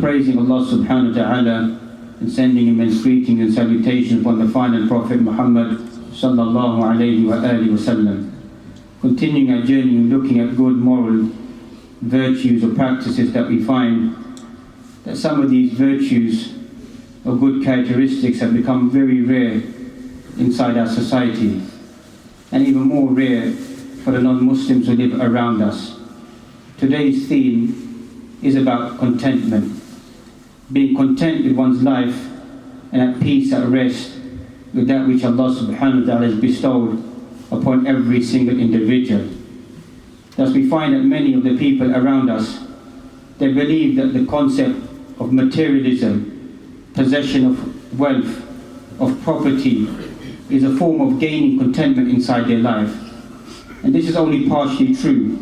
Praising Allah subhanahu wa ta'ala and sending immense greetings and salutations upon the final Prophet Muhammad sallallahu alayhi wa alihi wa sallam. Continuing our journey and looking at good moral virtues or practices, that we find that some of these virtues or good characteristics have become very rare inside our society, and even more rare for the non-Muslims who live around us. Today's theme is about contentment. Being content with one's life and at peace, at rest with that which Allah subhanahu wa ta'ala has bestowed upon every single individual. Thus we find that many of the people around us, they believe that the concept of materialism, possession of wealth, of property, is a form of gaining contentment inside their life. And this is only partially true.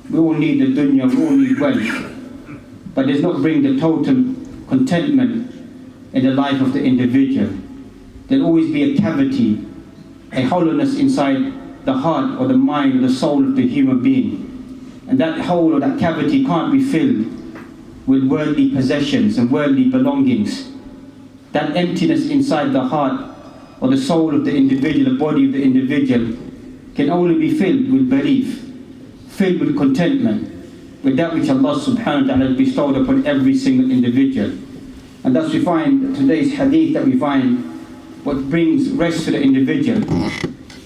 We all need the dunya, we all need wealth, but it does not bring the total contentment in the life of the individual. There'll always be a cavity, a hollowness inside the heart or the mind or the soul of the human being. And that hole or that cavity can't be filled with worldly possessions and worldly belongings. That emptiness inside the heart or the soul of the individual, the body of the individual, can only be filled with belief, filled with contentment, with that which Allah subhanahu wa ta'ala has bestowed upon every single individual. And thus we find today's hadith, that we find what brings rest to the individual.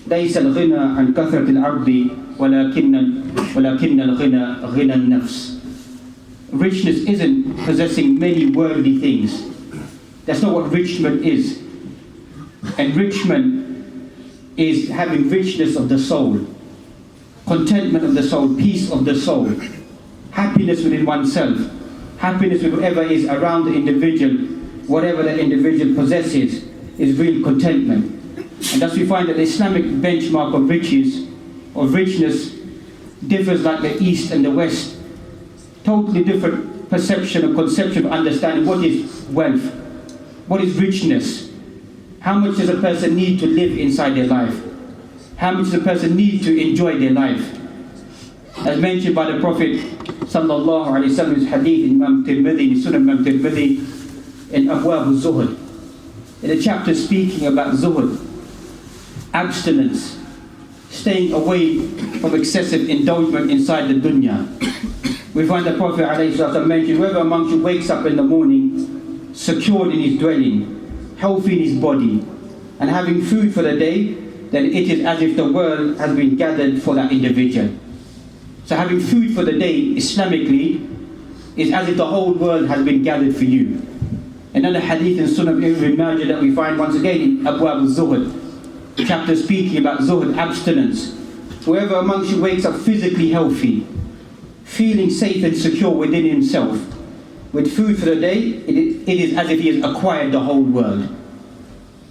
ليس الغنى عن كثرة العبد ولكن الغنى غنى النفس. Richness isn't possessing many worldly things. That's not what richment is. Enrichment is having richness of the soul, contentment of the soul, peace of the soul, happiness within oneself, happiness with whatever is around the individual, whatever the individual possesses is real contentment. And thus we find that the Islamic benchmark of riches, of richness, differs like the East and the West. Totally different perception and conception of understanding what is wealth, what is richness, how much does a person need to live inside their life, how much does a person need to enjoy their life. As mentioned by the Prophet sallallahu alaihi wasallam's hadith in Imam Tirmidhi, Sunan Imam Tirmidhi, in Ep.12, in a chapter speaking about zuhud, abstinence, staying away from excessive indulgence inside the dunya. We find the Prophet ﷺ mentioned, whoever amongst you wakes up in the morning, secured in his dwelling, healthy in his body, and having food for the day, then it is as if the world has been gathered for that individual. So having food for the day, Islamically, is as if the whole world has been gathered for you. Another hadith in Sunan Ibn Majah that we find once again in Abwab al-Zuhud, chapter speaking about Zuhud, abstinence. Whoever amongst you wakes up physically healthy, feeling safe and secure within himself, with food for the day, it is as if he has acquired the whole world.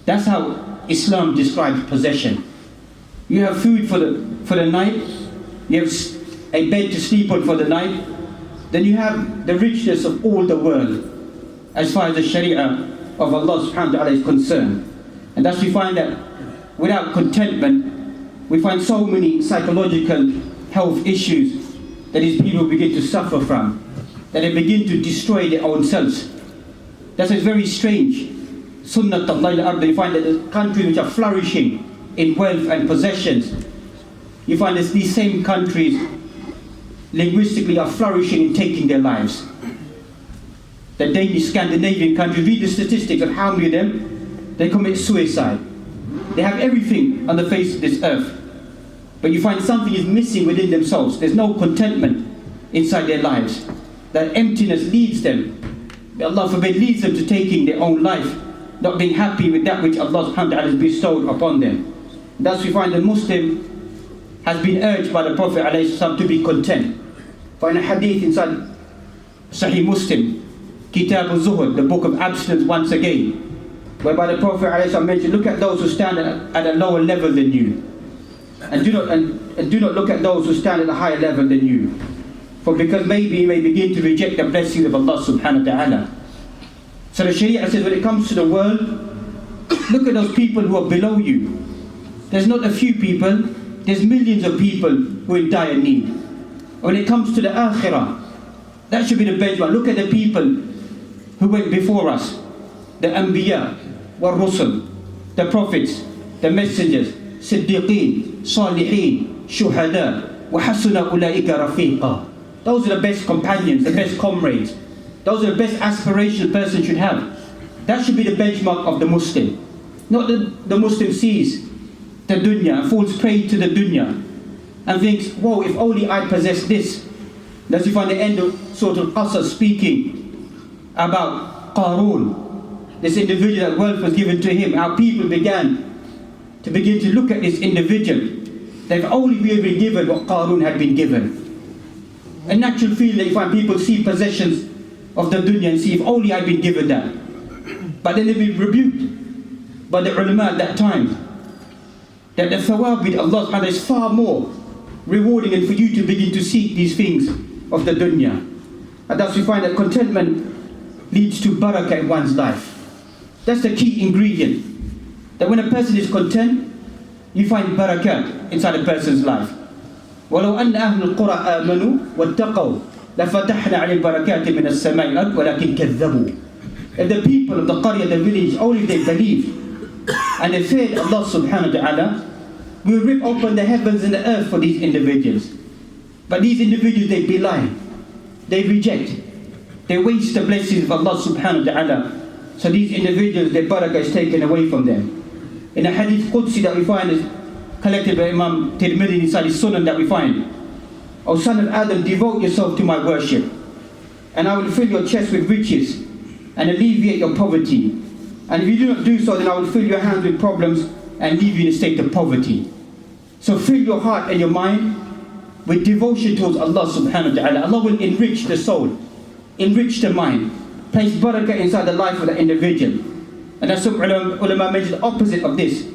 That's how Islam describes possession. You have food for the night, you have a bed to sleep on for the night, then you have the richness of all the world as far as the Sharia of Allah subhanahu wa ta'ala is concerned. And thus we find that without contentment, we find so many psychological health issues that these people begin to suffer from, that they begin to destroy their own selves. That's very strange. Sunnat Allah al-Ard, you find that the countries which are flourishing in wealth and possessions, you find that these same countries linguistically are flourishing in taking their lives. The Danish, Scandinavian countries, read the statistics of how many of them, they commit suicide. They have everything on the face of this earth, but you find something is missing within themselves. There's no contentment inside their lives. That emptiness leads them, Allah forbid, leads them to taking their own life, not being happy with that which Allah subhanahu wa ta'ala has bestowed upon them. Thus we find the Muslim has been urged by the Prophet ﷺ to be content. For in a hadith inside Sahih Muslim, Kitab al-Zuhud, the book of abstinence once again, whereby the Prophet ﷺ mentioned, look at those who stand at a lower level than you, and do not look at those who stand at a higher level than you. For because maybe you may begin to reject the blessings of Allah subhanahu wa ta'ala. So the Sharia says, when it comes to the world, look at those people who are below you. There's not a few people, there's millions of people who are in dire need. When it comes to the akhirah, that should be the benchmark. Look at the people who went before us, the Anbiya, wa Rusul, the prophets, the messengers, Siddiqeen, Salihin, Shuhada, wa hasuna ulaika rafiqa. Those are the best companions, the best comrades. Those are the best aspirations a person should have. That should be the benchmark of the Muslim. Not that the Muslim sees the dunya and falls prey to the dunya and thinks, whoa, if only I possess this. That's you find the end of sort of Qasas speaking about Qarun, this individual that wealth was given to him, how people began to look at this individual. That if only we had been given what Qarun had been given. A natural feeling that you find people see possessions of the dunya and see, if only I'd been given that. But then they've been rebuked by the ulama at that time, that the thawab with Allah subhanahu wa ta'ala is far more rewarding, and for you to begin to seek these things of the dunya. And thus we find that contentment leads to barakah in one's life. That's the key ingredient. That when a person is content, you find barakah inside a person's life. وَلَوْ أَنَّ أَهْلُ الْقُرَىٰ آمَنُوا وَاتَّقَوْا لَفَتَحْنَا عَلَيْهِمْ بَرَكَاتٍ مِنَ السَّمَاءِ وَلَكِنْ كَذَّبُوا. If the people of the qaryah, the village, only they believed and they feared Allah subhanahu wa ta'ala, we will rip open the heavens and the earth for these individuals. But these individuals, they belie, they reject, they waste the blessings of Allah subhanahu wa ta'ala. So these individuals, their barakah is taken away from them. In a hadith Qudsi that we find is collected by Imam Tirmidhi inside his Sunan that we find, O son of Adam, devote yourself to my worship, and I will fill your chest with riches and alleviate your poverty. And if you do not do so, then I will fill your hands with problems and leave you in a state of poverty. So fill your heart and your mind with devotion towards Allah subhanahu wa ta'ala. Allah will enrich the soul, enrich the mind, place barakah inside the life of the individual. And as some ulama mentioned, the opposite of this,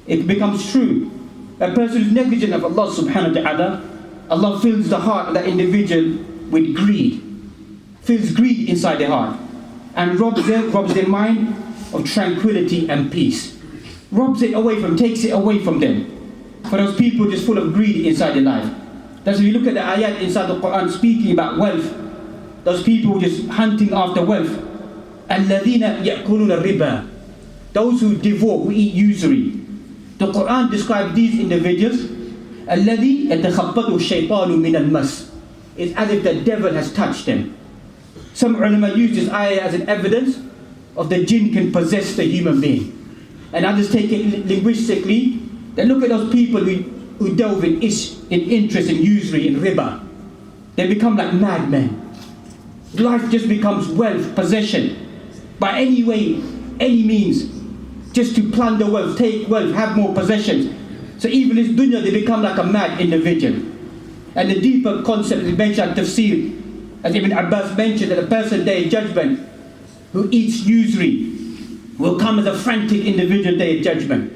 it becomes true. A person who is negligent of Allah subhanahu wa ta'ala, Allah fills the heart of that individual with greed, fills greed inside their heart, and robs their mind of tranquility and peace. Robs it away from, takes it away from them. For those people just full of greed inside their life. That's when you look at the ayat inside the Quran speaking about wealth. Those people just hunting after wealth. الَّذِينَ يَأْكُلُونَ الرِّبَى. Those who devour, who eat usury. The Quran describes these individuals, الَّذِي يَتَخَبَّطُ الشَّيْطَانُ مِنَ الْمَسِّ. It's as if the devil has touched them. Some ulama use this ayah as an evidence of the jinn can possess the human being. And others take it linguistically. Then look at those people who delve in interest in usury, in riba. They become like madmen. Life just becomes wealth, possession. By any way, any means, just to plunder wealth, take wealth, have more possessions. So even in dunya, they become like a mad individual. And the deeper concept is mentioned in tafsir, as Ibn Abbas mentioned, that a person day of judgment who eats usury will come as a frantic individual day of judgment,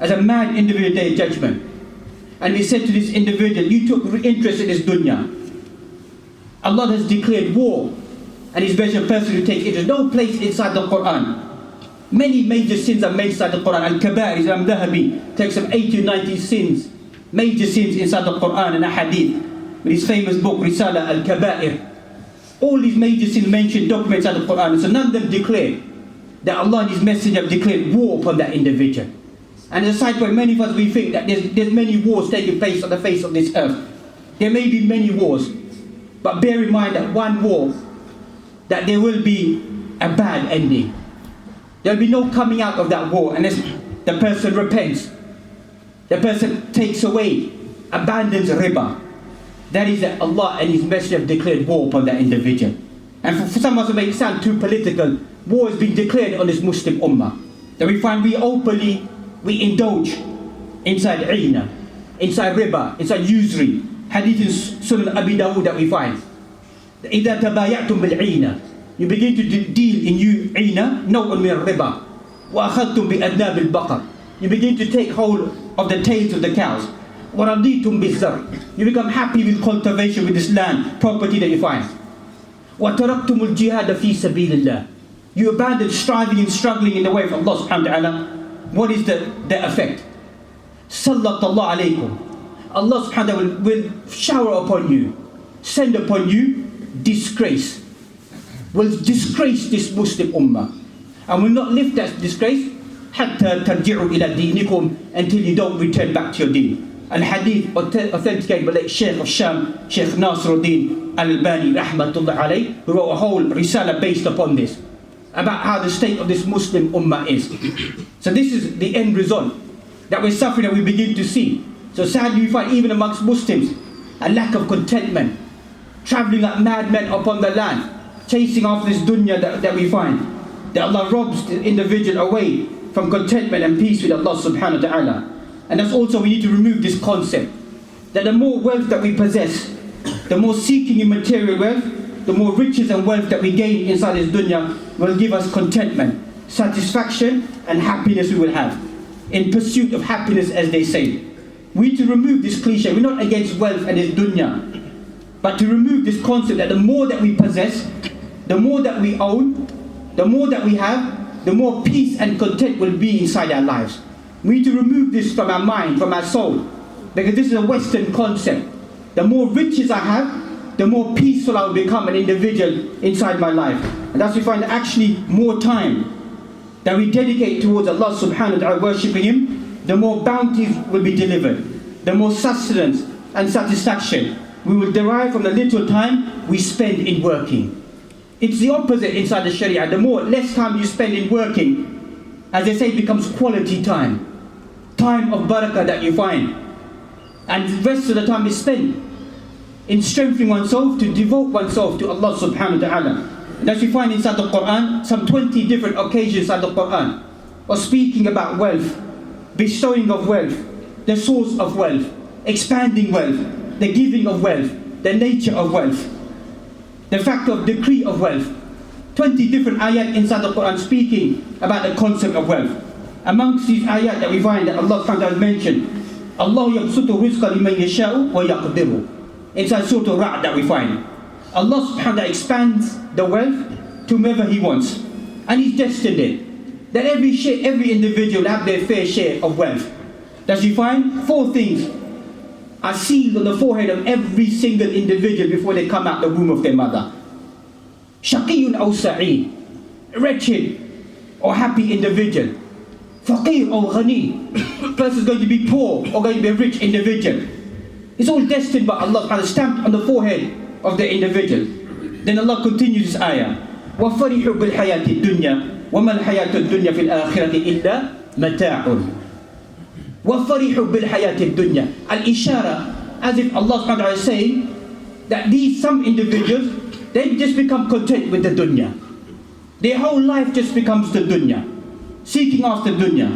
as a mad individual day of judgment. And he said to this individual, you took interest in this dunya. Allah has declared war, and He's mentioned a person who takes interest. No place inside the Quran. Many major sins are mentioned inside the Quran. Al-Kabair, Imam Dhahabi takes some 80 or 90 sins, major sins inside the Quran and a hadith, with his famous book, Risala Al-Kabair. All these major sins mentioned, documented inside the Quran. So none of them declare that Allah and His Messenger have declared war upon that individual. And as a side point, many of us, we think that there's many wars taking place on the face of this earth. There may be many wars, but bear in mind that one war, that there will be a bad ending. There will be no coming out of that war unless the person repents. The person takes away, abandons riba. That is that Allah and His Messenger have declared war upon that individual. And for some of us, it may sound too political, war has been declared on this Muslim ummah. That we find we indulge inside ina, inside riba, inside usury. Hadith in Sunan Abi Dawud that we find. إِذَا تَبَايَعْتُمْ بِالْعِينَ. You begin to deal in ina, نوع من الربا. وَأَخَذْتُمْ بِأَذْنَابِ الْبَقَرِ. You begin to take hold of the tails of the cows. وَرَضِيتُمْ بِالزَّرْعِ. You become happy with cultivation, with this land, property that you find. وَتَرَكْتُمُ الْجِهَادَ فِي سَبِيلِ اللَّهِ. You abandon striving and struggling in the way of Allah subhanahu wa ta'ala. What is the effect? Sallat Allah alaykum. Allah subhanahu wa ta'ala will shower upon you, send upon you disgrace. will disgrace this Muslim ummah and will not lift that disgrace حتى ترجعوا إلى دينكم, until you don't return back to your deen. And hadith authenticated by the Shaykh of Sham, Shaykh Nasruddin Al-Albani rahmatullah alayh, who wrote a whole risala based upon this, about how the state of this Muslim ummah is. So this is the end result that we're suffering, and we begin to see. So sadly we find even amongst Muslims a lack of contentment, travelling like madmen upon the land, chasing after this dunya that we find, that Allah robs the individual away from contentment and peace with Allah subhanahu wa ta'ala. And that's also, we need to remove this concept that the more wealth that we possess, the more seeking in material wealth, the more riches and wealth that we gain inside this dunya will give us contentment, satisfaction and happiness we will have. In pursuit of happiness, as they say. We need to remove this cliche. We're not against wealth and this dunya, but to remove this concept that the more that we possess, the more that we own, the more that we have, the more peace and content will be inside our lives. We need to remove this from our mind, from our soul, because this is a Western concept. The more riches I have, the more peaceful I will become an individual inside my life. And thus we find that actually more time that we dedicate towards Allah subhanahu wa ta'ala, worshipping Him, the more bounties will be delivered, the more sustenance and satisfaction we will derive from the little time we spend in working. It's the opposite inside the Sharia. The more, less time you spend in working, as they say, becomes quality time. Time of barakah that you find. And the rest of the time is spent in strengthening oneself, to devote oneself to Allah subhanahu wa ta'ala. And as we find inside the Quran, some 20 different occasions inside the Quran of speaking about wealth, bestowing of wealth, the source of wealth, expanding wealth, the giving of wealth, the nature of wealth, the fact of decree of wealth. 20 different ayat inside the Quran speaking about the concept of wealth. Amongst these ayat that we find that Allah subhanahu wa ta'ala mentioned, Allah yabsutu rizqa liman yasha'u wa yaqdiru. Inside Surah Ra'd that we find, Allah subhanahu wa ta'ala expands the wealth to whomever He wants, and He's destined it, that every individual will have their fair share of wealth. As you find, 4 things are sealed on the forehead of every single individual before they come out the womb of their mother. Shaqiyun aw sa'id, wretched or happy individual. Faqir or ghani, person is going to be poor or going to be a rich individual. It's all destined by Allah, and stamped on the forehead of the individual. Then Allah continues this ayah. وَفَرِحُوا بِالْحَيَاةِ الدُّنْيَا وَمَا الْحَيَاةُ الدُّنْيَا فِي الْآخِرَةِ إِلَّا مَتَاعٌ. وَفَرِحُوا بِالْحَيَاةِ الدُّنْيَا. Al-ishara, as if Allah subhanahu wa ta'ala is saying that some individuals, they just become content with the dunya. Their whole life just becomes the dunya, seeking after dunya.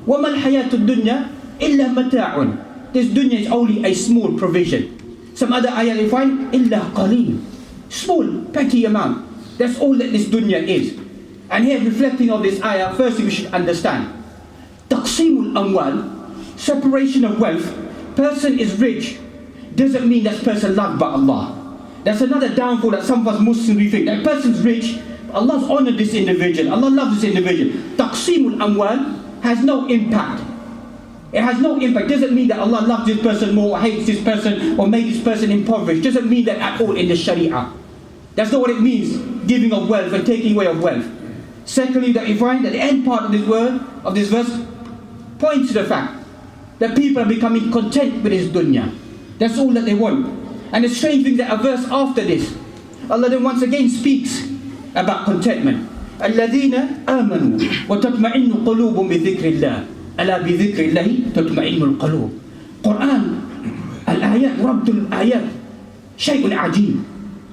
وَمَا الْحَيَاةُ الدُّنْيَا إِلَّا مَتَاعٌ. This dunya is only a small provision. Some other ayah you find, إِلَّا قَلِيلٌ, small, petty amount. That's all that this dunya is. And here, reflecting on this ayah, firstly we should understand taqsimul amwal, separation of wealth. Person is rich doesn't mean that person loved by Allah. That's another downfall that some of us Muslims, we think that person's rich, Allah's honored this individual, Allah loves this individual. Taqsimul amwal has no impact. It has no impact. Doesn't mean that Allah loves this person more, or hates this person, or made this person impoverished. Doesn't mean that at all in the Sharia. That's not what it means, giving of wealth and taking away of wealth. Secondly, that you find that the end part of this word, of this verse, points to the fact that people are becoming content with this dunya. That's all that they want. And the strange thing that a verse after this, Allah then once again speaks about contentment. الَّذِينَ آمَنُوا وَتَطْمَئِنُّ قُلُوبُهُم بِذِكْرِ اللَّهِ أَلَا بِذِكْرِ اللَّهِ تَطْمَئِنُّ الْقُلُوبُ. Quran, al-ayat, rabdul ayat, shay'un ajib.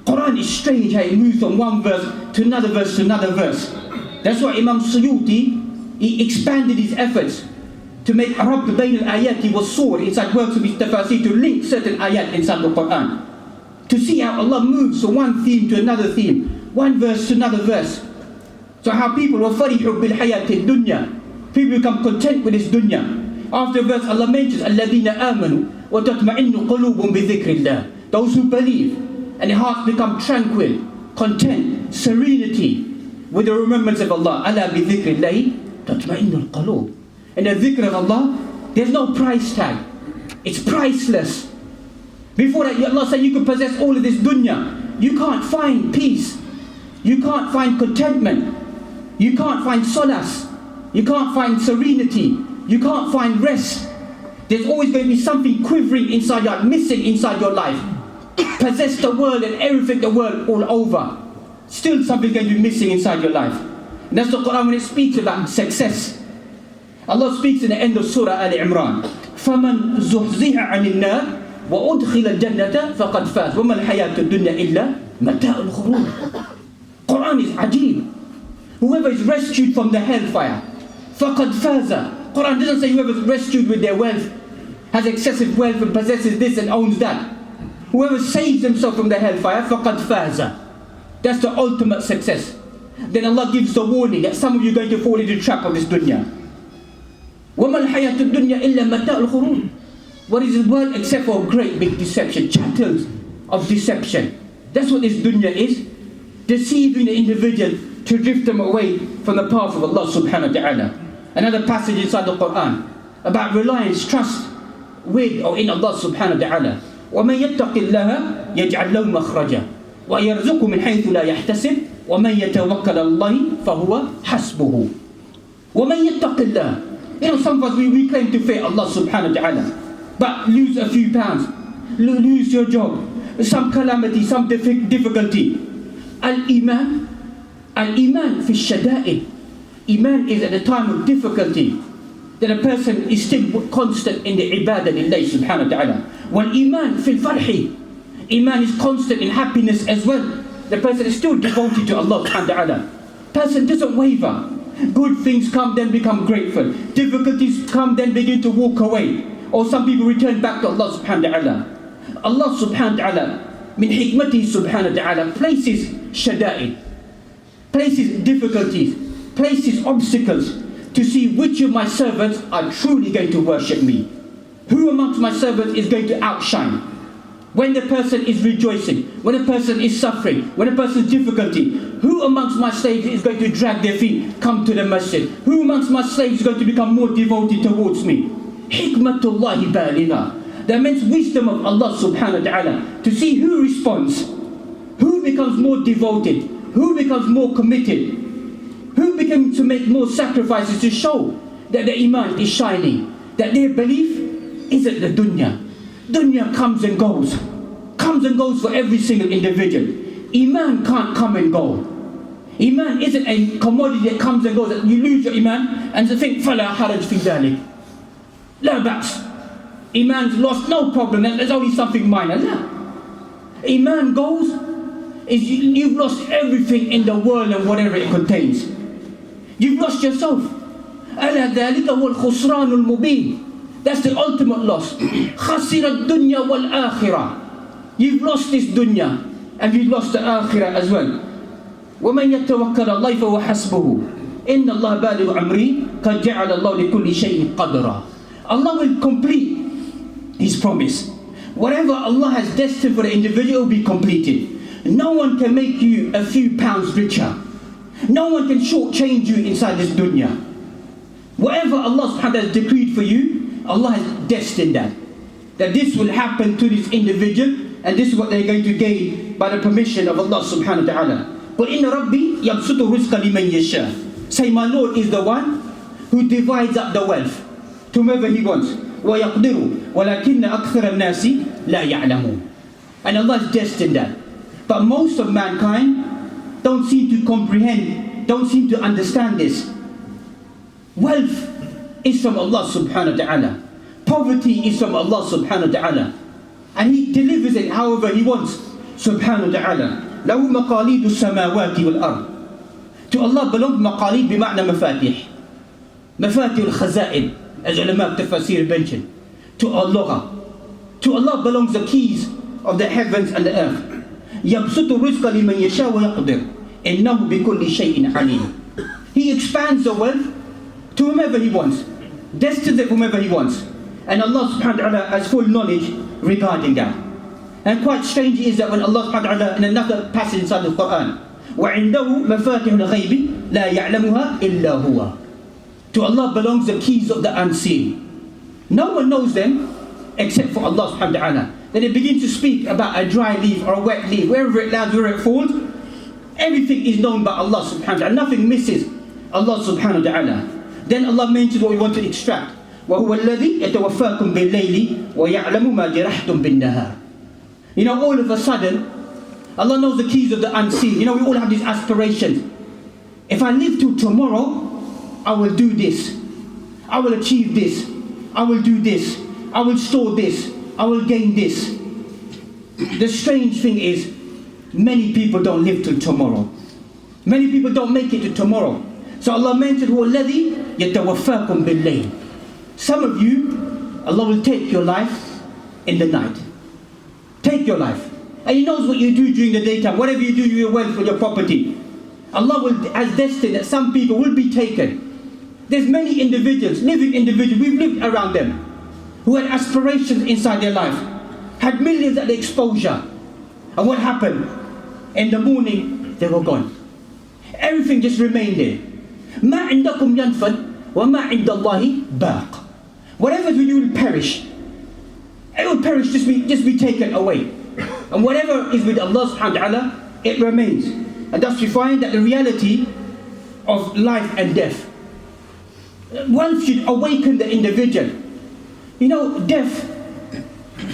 Quran is strange how it moves from one verse to another verse to another verse. That's why Imam Suyuti, he expanded his efforts to make Rabb bayn al-ayat. He was sore inside works of his tafasir to link certain ayat inside the Quran, to see how Allah moves from one theme to another theme, one verse to another verse. So how people were farihu bil hayat dunya, people become content with this dunya. After verse Allah mentions alladhina amanu wa tatma'innu qulubum bi dhikrillah, those who believe and their hearts become tranquil, content, serenity with the remembrance of Allah. Ala bi dhikrillah tatma'innu al-qulub. And the dhikr of Allah, there's no price tag. It's priceless. Before that, Allah said you could possess all of this dunya, you can't find peace. you can't find contentment, you can't find solace, you can't find serenity, you can't find rest. There's always going to be something quivering inside your, missing inside your life. Possess the world and everything the world all over, still something's going to be missing inside your life. And that's the Quran when it speaks about success. Allah speaks in the end of Surah Al-Imran, فَمَنْ زُحْزِحَ عَنِ النَّارِ وَأُدْخِلَ الْجَنَّةَ فَقَدْ فَازَ وَمَا الْحَيَاةُ الدُّنْيَا إِلَّا مَتَاعُ الْغُرُورِ. Quran is ajib. Whoever is rescued from the hellfire, فَقَدْ فَازَ. Quran doesn't say whoever is rescued with their wealth, has excessive wealth and possesses this and owns that. Whoever saves himself from the hellfire, فَقَدْ فَازَ. That's the ultimate success. Then Allah gives the warning that some of you are going to fall into the trap of this dunya. وَمَا الْحَيَاةُ الدُّنْيَا إِلَّا مَتَاعُ الْغُرُورِ. What is the world except for a great big deception, chattels of deception. That's what this dunya is. Deceiving the individual to drift them away from the path of Allah subhanahu wa ta'ala. Another passage inside the Quran about reliance, trust with or in Allah subhanahu wa ta'ala. وَمَنْ يَتَّقِ اللَّهَ يَجْعَلْ لَهُ مَخْرَجًا وَيَرْزُقُهُ مِنْ حَيْثُ لَا يَحْتَسِبُ وَمَنْ يَتَوَكَّلَ اللَّهِ فَهُوَ حَسْبُهُ. وَمَنْ يَتَّقِ اللَّهِ. You know, some of us, we claim to fear Allah subhanahu wa ta'ala, but lose a few pounds, lose your job, some calamity, some difficulty. Al-Iman fi shada'id. Iman is at a time of difficulty, that a person is still constant in the ibadah lillahi subhanahu wa ta'ala. Wal iman fil farhi. Iman is constant in happiness as well. The person is still devoted to Allah subhanahu wa ta'ala. Person doesn't waver. Good things come, then become grateful. Difficulties come, then begin to walk away. Or some people return back to Allah subhanahu wa ta'ala. Allah subhanahu wa ta'ala, min hikmati subhanahu wa ta'ala, places shada'id, places difficulties, places obstacles to see which of my servants are truly going to worship me. Who amongst my servants is going to outshine? When the person is rejoicing, when a person is suffering, when a person is difficulty, who amongst my slaves is going to drag their feet, come to the masjid? Who amongst my slaves is going to become more devoted towards me? Hikmatullahi baligha. That means wisdom of Allah subhanahu wa ta'ala to see who responds, who becomes more devoted, who becomes more committed, who begins to make more sacrifices to show that their iman is shining, that their belief isn't the dunya. Dunya comes and goes for every single individual. Iman can't come and go. Iman isn't a commodity that comes and goes, that you lose your iman and you think, فَلَا حَرَجْ فِي ذَلِكَ لَا بَأْسْ. Iman's lost, no problem, there's only something minor. La. Iman goes, is you've lost everything in the world and whatever it contains. You've lost yourself. أَلَا ذَلِكَ هُوَ الْخُسْرَانُ الْمُبِينُ. That's the ultimate loss. خَسِرَ الدُّنْيَا وَالْآخِرَةِ. You've lost this dunya and you've lost the akhirah as well. وَمَنْ يَتَوَكَّلَ اللَّهِ فَهُوَ حَسْبُهُ إِنَّ اللَّهَ بَالِغُ أَمْرِهِ قَدْ جَعَلَ اللَّهُ لِكُلِّ شَيْءٍ قَدْرًا. Allah will complete His promise. Whatever Allah has destined for the individual will be completed. No one can make you a few pounds richer. No one can shortchange you inside this dunya. Whatever Allah subhanahu wa ta'ala has decreed for you, Allah has destined that this will happen to this individual, and this is what they're going to gain by the permission of Allah subhanahu wa ta'ala. But inna Rabbi yabsutu rizqa liman yasha. Say, my Lord is the one who divides up the wealth to whomever He wants. وَيَقْدِرُ وَلَكِنَّ أَكْثَرَ النَّاسِ لَا يَعْلَمُونَ. And Allah has destined that. But most of mankind don't seem to comprehend, don't seem to understand this. Wealth is from Allah subhanahu wa ta'ala. Poverty is from Allah subhanahu wa ta'ala. And He delivers it however He wants subhanahu wa ta'ala. لَهُ مَقَالِيدُ السَّمَاوَاتِ وَالْأَرْضِ. To Allah belongs maqalid bima'na mafatih. Mafatih al-khaza'id, as ulama of tafasir mentioned. To Allah. To Allah belongs the keys of the heavens and the earth. يَبْسُطُ الرِّزْقَ لِمَنْ يَشَاءُ وَيَقْدِرُ إِنَّهُ بِكُلِّ شَيْءٍ عَلِيمٌ. He expands the wealth to whomever He wants, destines it whomever He wants. And Allah subhanahu wa ta'ala has full knowledge regarding that. And quite strange is that when Allah subhanahu wa ta'ala in another passage inside the Quran, وَعِنْدَهُ مَفَاتِحُ الْغَيْبِ لَا يَعْلَمُهَا إِلَّا هُوَ. To Allah belongs the keys of the unseen. No one knows them except for Allah subhanahu wa ta'ala. Then they begin to speak about a dry leaf or a wet leaf, wherever it lands, where it falls. Everything is known by Allah subhanahu wa ta'ala. Nothing misses Allah subhanahu wa ta'ala. Then Allah mentions what we want to extract. وَهُوَ الَّذِي يَتَوَفَّاكُمْ بِاللَّيْلِ وَيَعْلَمُ مَا جَرَحْتُمْ بِالنَّهَارِ. You know, all of a sudden, Allah knows the keys of the unseen. You know, we all have these aspirations. If I live till tomorrow, I will do this. I will achieve this. I will do this. I will store this. I will gain this. The strange thing is, many people don't live till tomorrow. Many people don't make it to tomorrow. So Allah mentioned, هُوَ الَّذِي يَتَوَفَّاكُمْ بِاللَّيْلِ. Some of you, Allah will take your life in the night. Take your life. And He knows what you do during the daytime. Whatever you do, your wealth or your property. Allah has destined that some people will be taken. There's many individuals, living individuals, we've lived around them, who had aspirations inside their life, had millions at the exposure. And what happened? In the morning, they were gone. Everything just remained there. مَا عِنْدَكُمْ يَنْفَدْ وَمَا عِنْدَ اللَّهِ بَاقٍ. Whatever is with you will perish. It will perish, just be taken away. And whatever is with Allah subhanahu wa ta'ala, it remains. And thus we find that the reality of life and death, one should awaken the individual. You know, death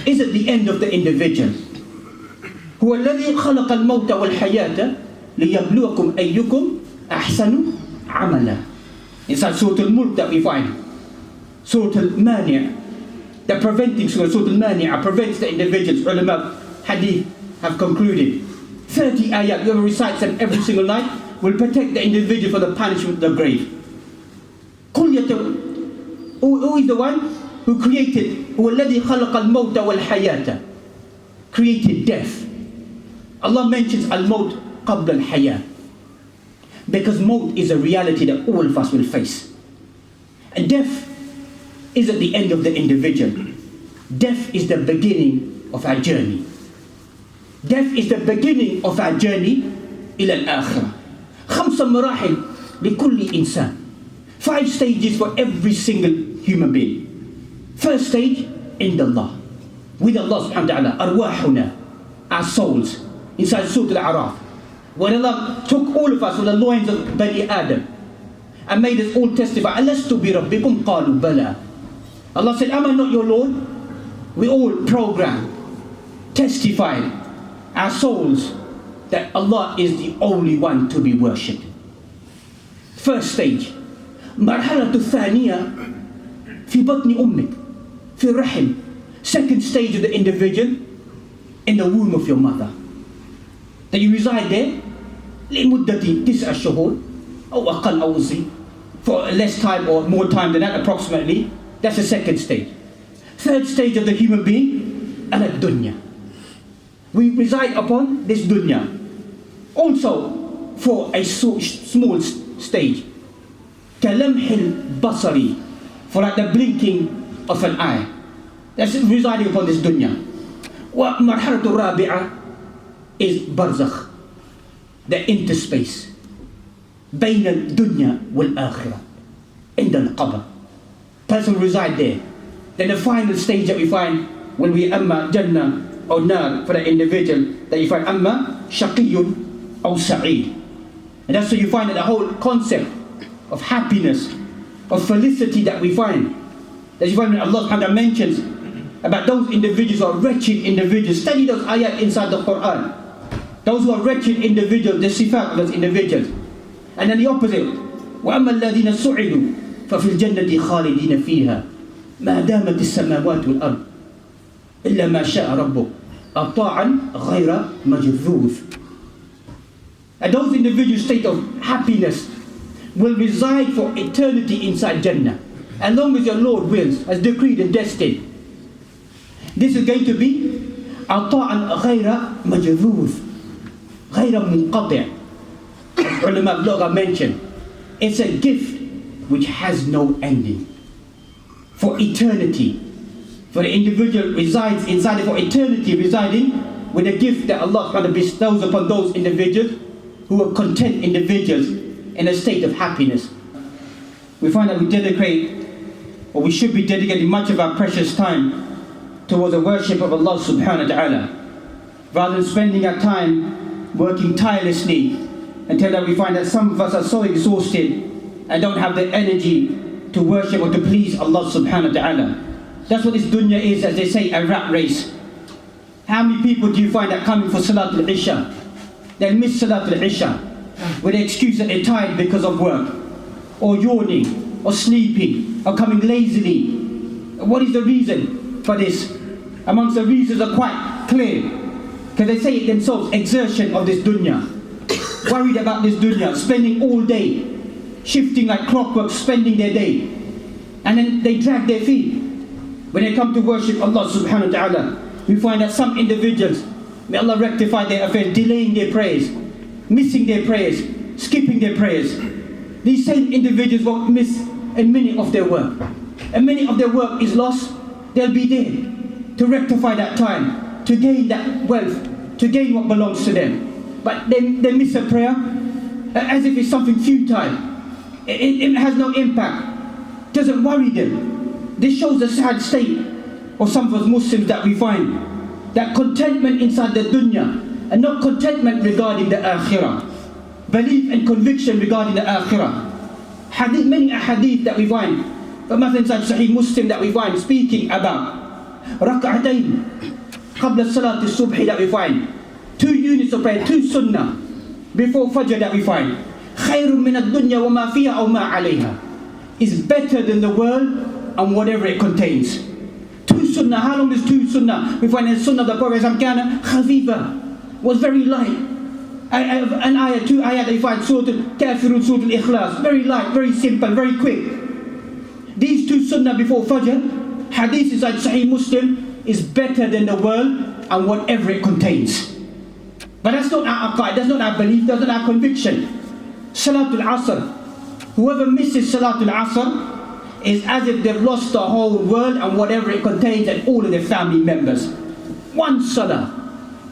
isn't the end of the individual. هو الذي خلق الموت والحياة ليبلوكم أيكم أحسن عملا. Inside Surah Al-Mulk that we find. Surah Al-Mani', the preventing Surah Al-Mani' prevents the individuals. Ulama Hadith have concluded 30 ayat, whoever recites them every single night will protect the individual from the punishment of the grave. Who is the one who created, هو الذي خلق الموت والحياة, created death. Allah mentions al-maut qabla al-hayah, because maut is a reality that all of us will face. And death isn't the end of the individual. Death is the beginning of our journey. Death is the beginning of our journey إلى الآخرة. 5 مراحل لكل إنسان. 5 stages for every single human being. First stage, عند الله, with Allah subhanahu wa ta'ala, أرواحنا, our souls, inside Surah Al-A'raf. When Allah took all of us from the loins of Bani Adam and made us all testify, أَلَسْتُ بِرَبِّكُمْ قَالُوا بَلَى. Allah said, am I not your Lord? We all programmed, testified, our souls, that Allah is the only one to be worshipped. First stage. مرحلة الثانية في بطن أمك في الرحم. Second stage of the individual, in the womb of your mother. That you reside there لمدة 9 شهور أو أقل أو زي, for less time or more time than that approximately. That's the second stage. Third stage of the human being, على الدنيا. We reside upon this dunya. Also for a small stage. كَلَمْحِ الْبَصَرِ, for like the blinking of an eye. That's residing upon this dunya. وَمَرْحَلَةُ الرَّابِعَةِ is barzakh, the interspace. بين الدنيا والآخرة. عند القبر. Person reside there. Then the final stage that we find when we amma jannah or nar for the individual, that you find amma shaqiyun or sa'id. And that's where you find that the whole concept of happiness, of felicity that we find, that you find when Allah subhanahu wa ta'ala mentions about those individuals who are wretched individuals. Study those ayat inside the Quran. Those who are wretched individuals, the sifat of those individuals. And then the opposite, وَأَمَّا الَّذِينَ سُعِدُوا فَفِي الْجَنَّةِ خَالِدِينَ فِيهَا مَا دَامَتِ السَّمَاوَاتُ وَالْأَرْضُ إِلَّا مَا شَاءَ رَبُّكَ أَطَاعًا غَيْرَ مَجْذُوذٍ. And those individuals' state of happiness will reside for eternity inside Jannah, as long as your Lord wills, has decreed and destined. This is going to be عطاء غير مجذوذ غير منقطع. As ulama of Lugha mentioned, it's a gift which has no ending, for eternity. For the individual resides inside it for eternity, residing with a gift that Allah bestows upon those individuals who are content individuals in a state of happiness. We find that we dedicate, or we should be dedicating much of our precious time towards the worship of Allah subhanahu wa ta'ala, rather than spending our time working tirelessly until that we find that some of us are so exhausted and don't have the energy to worship or to please Allah subhanahu wa ta'ala. That's what this dunya is, as they say, a rat race. How many people do you find that coming for Salatul Isha? They'll miss Salatul Isha with the excuse that they're tired because of work, or yawning, or sleeping, or coming lazily. What is the reason for this? Amongst the reasons are quite clear, because they say it themselves, exertion of this dunya. Worried about this dunya, spending all day, shifting like clockwork, spending their day. And then they drag their feet. When they come to worship Allah subhanahu wa ta'ala, we find that some individuals, may Allah rectify their affairs, delaying their prayers, missing their prayers, skipping their prayers. These same individuals won't miss a minute of their work. A minute of their work is lost, they'll be there to rectify that time, to gain that wealth, to gain what belongs to them. But they miss a prayer as if it's something futile. It has no impact, doesn't worry them. This shows the sad state of some of us Muslims that we find. That contentment inside the dunya and not contentment regarding the akhirah. Belief and conviction regarding the akhirah. Hadith, many hadith that we find, but inside Sahih Muslim that we find speaking about rak'atayn qabla salat al-subh that we find. 2 units of prayer, 2 sunnah before Fajr that we find. خَيْرٌ مِنَ الدُّنْيَا وَمَا فِيهَا أَوْ مَا عَلَيْهَا is better than the world and whatever it contains. 2 sunnah, how long is 2 sunnah? We find in the sunnah of the Prophet kana khafifa, was very light. An ayah, 2 ayah they find, Surah Al-Kafirun, Surah Al-Ikhlas, very light, very simple, very quick. These 2 sunnah before Fajr, hadith inside Sahih Muslim, is better than the world and whatever it contains. But that's not our aqaid, that's not our belief, that's not our conviction. Salatul Asr, whoever misses Salatul Asr is as if they've lost the whole world and whatever it contains and all of their family members. 1 salah.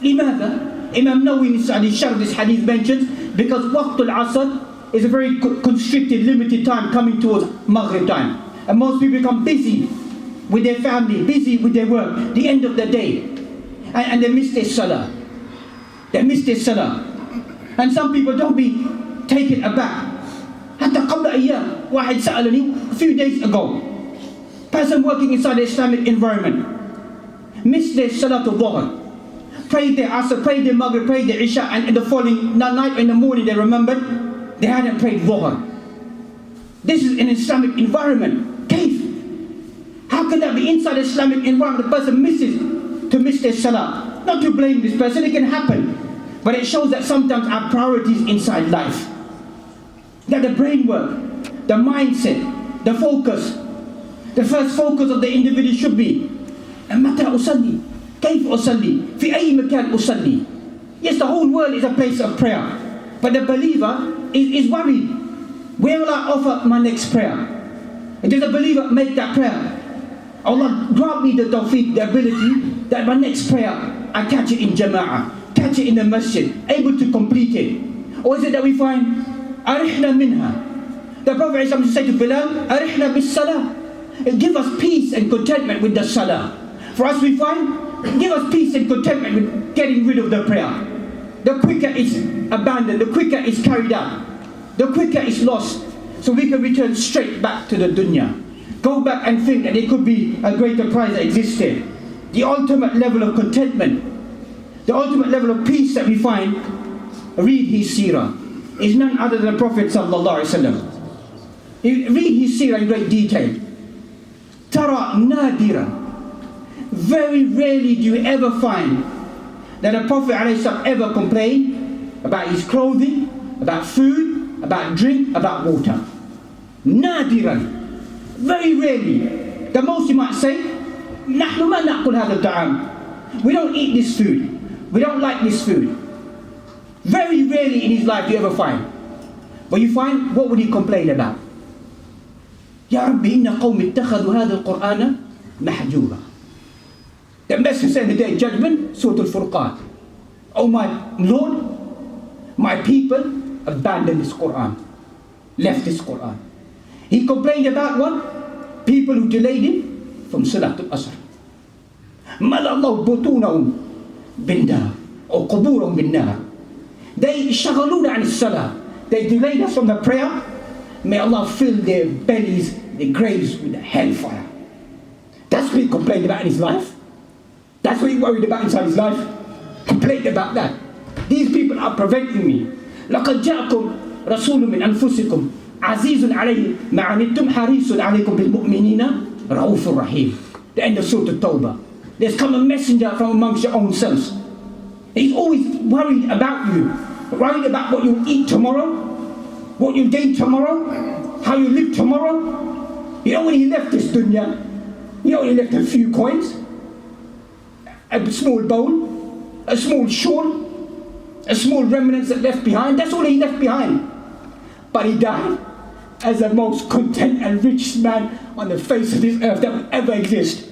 Limada? Imam Nawawi in his Sharh this hadith mentions, because Waqtul Asr is a very constricted, limited time coming towards Maghrib time. And most people become busy with their family, busy with their work, the end of the day. And they miss their salah. They miss their salah. And some people don't be taken aback. حتى قبل أيام واحد سألني a few days ago, person working inside the Islamic environment missed their Salatul Dhuhr, prayed their Asr, prayed their Maghrib, prayed their Isha, and in the following night in the morning they remembered they hadn't prayed Dhuhr. This is an Islamic environment. Kaif? How can that be inside the Islamic environment? The person miss their Salah. Not to blame this person, it can happen. But it shows that sometimes our priorities inside life, that the brain work, the mindset, the focus, the first focus of the individual should be متى أصلي؟ كيف أصلي؟ في أي مكان أصلي? Yes, the whole world is a place of prayer, but the believer is worried. Where will I offer my next prayer? And does the believer make that prayer? Allah grant me the tawfiq, the ability that my next prayer I catch it in jama'ah, catch it in the masjid, able to complete it. Or is it that we find أرحنا منها? The Prophet said to Bilal, أرحنا بالصلاة, give us peace and contentment with the salah. For us we find, give us peace and contentment with getting rid of the prayer. The quicker it's abandoned, the quicker it's carried out, the quicker it's lost, so we can return straight back to the dunya. Go back and think that there could be a greater prize that existed. The ultimate level of contentment, the ultimate level of peace that we find, read his seerah, is none other than the Prophet sallallahu alaihi wasallam. Read his seerah in great detail. Tara nadira. Very rarely do you ever find that a Prophet ﷺ ever complained about his clothing, about food, about drink, about water. Nadiran. Very rarely. The most you might say, نحن ما نأكل هذا الطعام. We don't eat this food. We don't like this food. Very rarely in his life do you ever find. But you find, what would he complain about? يا ربي إن قوم اتخذوا هذا القرآن محجورا. The Messenger said the day of judgment, Surah Al-Furqan. Oh my Lord, my people abandoned this Quran, left this Quran. He complained about what? People who delayed him from Salatul Asr. مَلَى اللَّهُ بُطُونَهُمْ بِالنَّارِ أو قبورهم بالنار. They shaghaluna an salah. They delayed us from the prayer. May Allah fill their bellies, their graves with the hellfire. That's what he complained about in his life. That's what he worried about inside his life. Complained about that. These people are preventing me. لَقَدْ جَاءَكُمْ رَسُولٌ مِّنْ أَنفُسِكُمْ عَزِيزٌ عَلَيْهِ مَا عَنِتُّمْ حَرِيصٌ عَلَيْكُمْ بِالْمُؤْمِنِينَ رَءُوفٌ رَحِيمٌ. The end of Surah At-Tawbah. There's come a messenger from amongst your own selves. He's always worried about you. Worried about what you'll eat tomorrow, what you'll gain tomorrow, how you live tomorrow. You know, when he left this dunya, he only left a few coins, a small bowl, a small shawl, a small remnants that left behind. That's all he left behind. But he died as the most content and rich man on the face of this earth that will ever exist.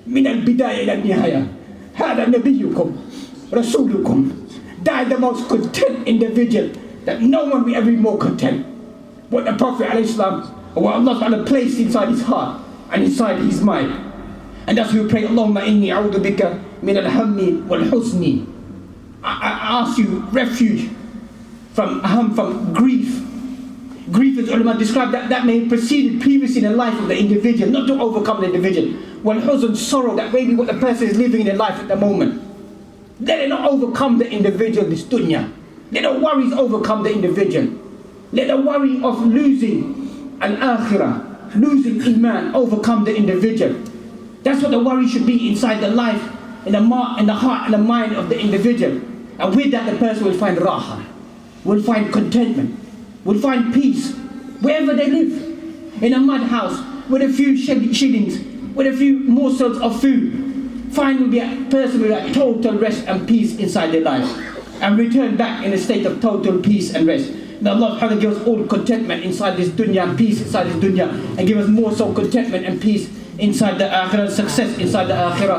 من البداية إلى النهاية هذا نبيكم رسولكم. Died the most content individual that no one will ever be more content. What the Prophet ﷺ, or what Allah Ta'ala placed inside his heart and inside his mind. And that's why we pray, Allahumma inni a'udhu bika min al-hammi wal-huzni. I ask you refuge from grief. Grief, as ulama described, that may have preceded previously in the life of the individual, not to overcome the individual. Wal-huzn, sorrow, that may be what the person is living in their life at the moment. Let it not overcome the individual, this dunya. Let the worries overcome the individual. Let the worry of losing al-akhirah, losing iman, overcome the individual. That's what the worry should be inside the life, in the heart and the mind of the individual. And with that, the person will find raha, will find contentment, will find peace wherever they live. In a mud house with a few shillings, with a few morsels of food, find will be a person with a total rest and peace inside their life, and return back in a state of total peace and rest. May Allah subhanahu give us all contentment inside this dunya and peace inside this dunya, and give us more so contentment and peace inside the akhirah, success inside the akhirah.